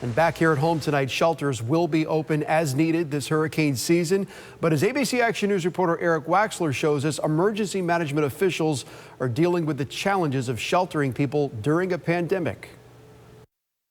And back here at home tonight, shelters will be open as needed this hurricane season. But as ABC Action News reporter Eric Waxler shows us, emergency management officials are dealing with the challenges of sheltering people during a pandemic.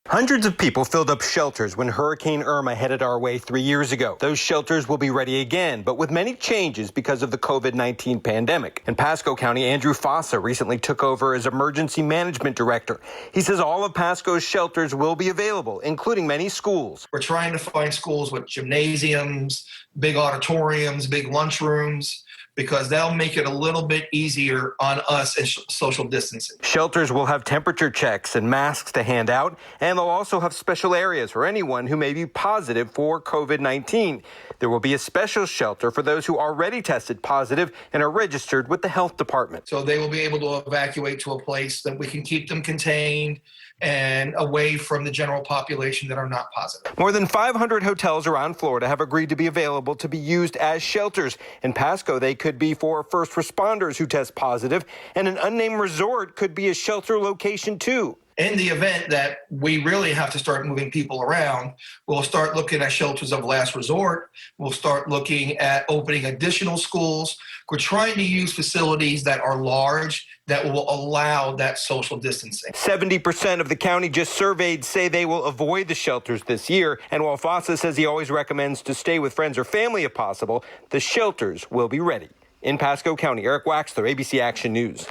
Hundreds of people filled up shelters when Hurricane Irma headed our way 3 years ago. Those shelters will be ready again, but with many changes because of the COVID-19 pandemic. In Pasco County, Andrew Fossa recently took over as emergency management director. He says all of Pasco's shelters will be available, including many schools. We're trying to find schools with gymnasiums, big auditoriums, big lunchrooms, because they'll make it a little bit easier on us in social distancing. Shelters will have temperature checks and masks to hand out, and they'll also have special areas for anyone who may be positive for COVID-19. There will be a special shelter for those who already tested positive and are registered with the health department. So they will be able to evacuate to a place that we can keep them contained and away from the general population that are not positive. More than 500 hotels around Florida have agreed to be available to be used as shelters. In Pasco, they could be for first responders who test positive, and an unnamed resort could be a shelter location too. In the event that we really have to start moving people around, we'll start looking at shelters of last resort. We'll start looking at opening additional schools. We're trying to use facilities that are large that will allow that social distancing. 70% of the county just surveyed say they will avoid the shelters this year. And while Fossa says he always recommends to stay with friends or family if possible, the shelters will be ready. In Pasco County, Eric Waxler, ABC Action News.